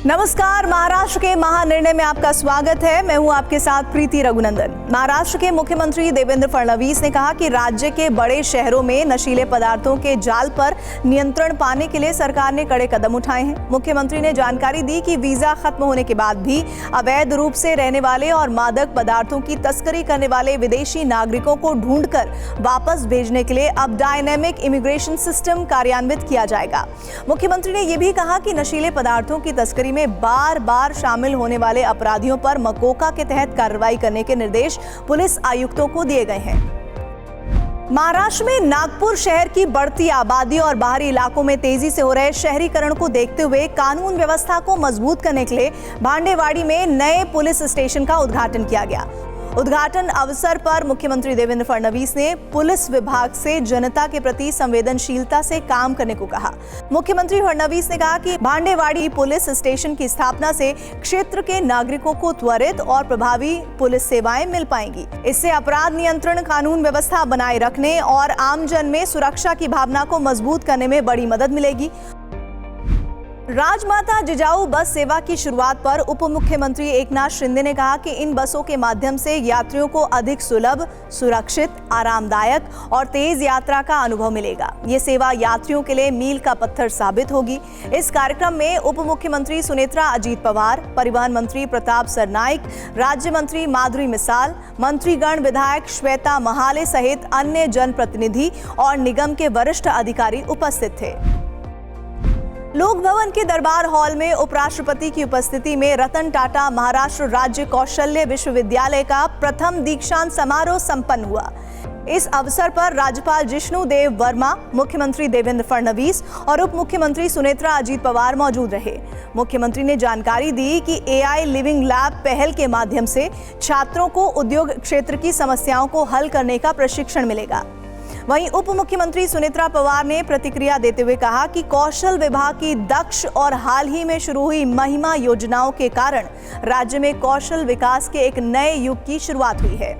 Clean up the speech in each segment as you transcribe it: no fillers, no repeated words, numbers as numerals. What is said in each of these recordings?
नमस्कार, महाराष्ट्र के महानिर्णय में आपका स्वागत है। मैं हूं आपके साथ प्रीति रघुनंदन। महाराष्ट्र के मुख्यमंत्री देवेंद्र फडणवीस ने कहा कि राज्य के बड़े शहरों में नशीले पदार्थों के जाल पर नियंत्रण पाने के लिए सरकार ने कड़े कदम उठाए हैं। मुख्यमंत्री ने जानकारी दी कि वीजा खत्म होने के बाद भी अवैध रूप से रहने वाले और मादक पदार्थों की तस्करी करने वाले विदेशी नागरिकों को ढूंढकर वापस भेजने के लिए अब डायनेमिक इमिग्रेशन सिस्टम कार्यान्वित किया जाएगा। मुख्यमंत्री ने यह भी कहा कि नशीले पदार्थों की तस्करी में बार बार शामिल होने वाले अपराधियों पर मकोका के तहत कार्रवाई करने के निर्देश पुलिस आयुक्तों को दिए गए हैं। महाराष्ट्र में नागपुर शहर की बढ़ती आबादी और बाहरी इलाकों में तेजी से हो रहे शहरीकरण को देखते हुए कानून व्यवस्था को मजबूत करने के लिए भांडेवाड़ी में नए पुलिस स्टेशन का उद्घाटन किया गया। उद्घाटन अवसर पर मुख्यमंत्री देवेंद्र फडणवीस ने पुलिस विभाग से जनता के प्रति संवेदनशीलता से काम करने को कहा। मुख्यमंत्री फडणवीस ने कहा कि भांडेवाड़ी पुलिस स्टेशन की स्थापना से क्षेत्र के नागरिकों को त्वरित और प्रभावी पुलिस सेवाएं मिल पाएंगी। इससे अपराध नियंत्रण, कानून व्यवस्था बनाए रखने और आमजन में सुरक्षा की भावना को मजबूत करने में बड़ी मदद मिलेगी। राजमाता जिजाऊ बस सेवा की शुरुआत पर उप मुख्यमंत्री एकनाथ शिंदे ने कहा कि इन बसों के माध्यम से यात्रियों को अधिक सुलभ, सुरक्षित, आरामदायक और तेज यात्रा का अनुभव मिलेगा। ये सेवा यात्रियों के लिए मील का पत्थर साबित होगी। इस कार्यक्रम में उप मुख्यमंत्री सुनेत्रा अजीत पवार, परिवहन मंत्री प्रताप सरनाइक, राज्य मंत्री माधुरी मिसाल, मंत्रीगण, विधायक श्वेता महाले सहित अन्य जनप्रतिनिधि और निगम के वरिष्ठ अधिकारी उपस्थित थे। लोक भवन के दरबार हॉल में उपराष्ट्रपति की उपस्थिति में रतन टाटा महाराष्ट्र राज्य कौशल्य विश्वविद्यालय का प्रथम दीक्षांत समारोह संपन्न हुआ। इस अवसर पर राज्यपाल जिष्णु देव वर्मा, मुख्यमंत्री देवेंद्र फडणवीस और उप मुख्यमंत्री सुनेत्रा अजीत पवार मौजूद रहे। मुख्यमंत्री ने जानकारी दी कि AI लिविंग लैब पहल के माध्यम से छात्रों को उद्योग क्षेत्र की समस्याओं को हल करने का प्रशिक्षण मिलेगा। वहीं उप मुख्यमंत्री सुनेत्रा पवार ने प्रतिक्रिया देते हुए कहा कि कौशल विभाग की दक्ष और हाल ही में शुरू हुई महिमा योजनाओं के कारण राज्य में कौशल विकास के एक नए युग की शुरुआत हुई है।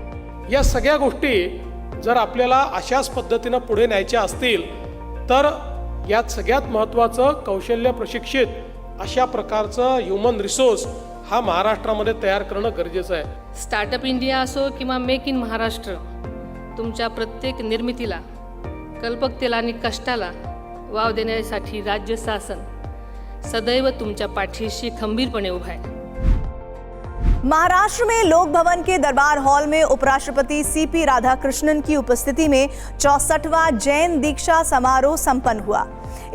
या सगळ्या गोष्टी जर आपल्याला अशाच पद्धतीने पुढे न्यायच्या असतील तर यात सगळ्यात महत्त्वाचं कौशल्य प्रशिक्षित अशा प्रकारचं ह्यूमन रिसोर्स हा महाराष्ट्रामध्ये तयार करणं गरजेचं आहे। स्टार्टअप इंडिया असो किंवा मेक इन महाराष्ट्र, तुमच्या प्रत्येक निर्मितीला, कल्पकतेला आणि कष्टाला वाव देण्यासाठी राज्य शासन सदैव तुमच्या पाठीशी खंबीरपणे उभा आहे। महाराष्ट्र में लोक भवन के दरबार हॉल में उपराष्ट्रपति CP राधाकृष्णन की उपस्थिति में 64वां जैन दीक्षा समारोह संपन्न हुआ।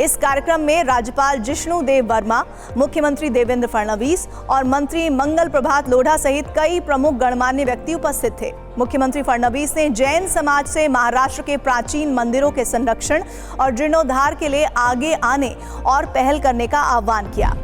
इस कार्यक्रम में राज्यपाल जिष्णु देव वर्मा, मुख्यमंत्री देवेंद्र फडणवीस और मंत्री मंगल प्रभात लोढ़ा सहित कई प्रमुख गणमान्य व्यक्ति उपस्थित थे। मुख्यमंत्री फडणवीस ने जैन समाज से महाराष्ट्र के प्राचीन मंदिरों के संरक्षण और जीर्णोद्धार के लिए आगे आने और पहल करने का आह्वान किया।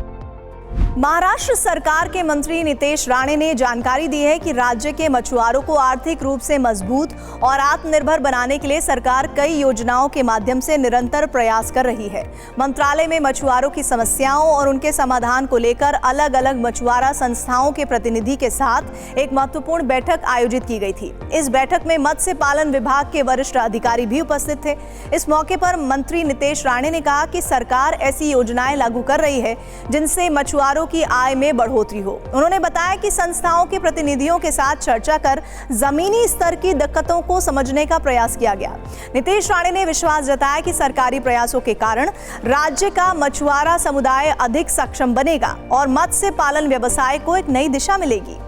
महाराष्ट्र सरकार के मंत्री नितेश राणे ने जानकारी दी है कि राज्य के मछुआरों को आर्थिक रूप से मजबूत और आत्मनिर्भर बनाने के लिए सरकार कई योजनाओं के माध्यम से निरंतर प्रयास कर रही है। मंत्रालय में मछुआरों की समस्याओं और उनके समाधान को लेकर अलग अलग मछुआरा संस्थाओं के प्रतिनिधि के साथ एक महत्वपूर्ण बैठक आयोजित की गई थी। इस बैठक में मत्स्य पालन विभाग के वरिष्ठ अधिकारी भी उपस्थित थे। इस मौके पर मंत्री नितेश राणे ने कहा कि सरकार ऐसी योजनाएं लागू कर रही है जिनसे मछुआरों की आय में बढ़ोतरी हो। उन्होंने बताया कि संस्थाओं के प्रतिनिधियों के साथ चर्चा कर जमीनी स्तर की दिक्कतों को समझने का प्रयास किया गया। नितेश राणे ने विश्वास जताया कि सरकारी प्रयासों के कारण राज्य का मछुआरा समुदाय अधिक सक्षम बनेगा और मत्स्य पालन व्यवसाय को एक नई दिशा मिलेगी।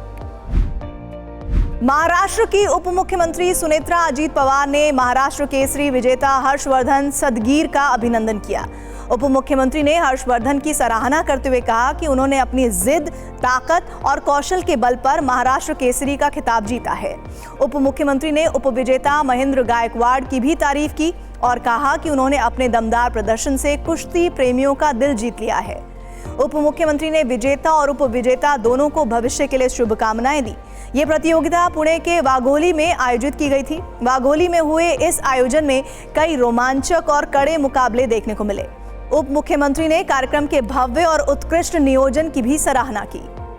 महाराष्ट्र की उप मुख्यमंत्री सुनेत्रा अजीत पवार ने महाराष्ट्र केसरी विजेता हर्षवर्धन सदगीर का अभिनंदन किया। उप मुख्यमंत्री ने हर्षवर्धन की सराहना करते हुए कहा कि उन्होंने अपनी जिद, ताकत और कौशल के बल पर महाराष्ट्र केसरी का खिताब जीता है। उप मुख्यमंत्री ने उपविजेता महेंद्र गायकवाड़ की भी तारीफ की और कहा कि उन्होंने अपने दमदार प्रदर्शन से कुश्ती प्रेमियों का दिल जीत लिया है। उप मुख्यमंत्री ने विजेता और उपविजेता दोनों को भविष्य के लिए शुभकामनाएं दी। ये प्रतियोगिता पुणे के वाघोली में आयोजित की गई थी। वाघोली में हुए इस आयोजन में कई रोमांचक और कड़े मुकाबले देखने को मिले। उप मुख्यमंत्री ने कार्यक्रम के भव्य और उत्कृष्ट नियोजन की भी सराहना की।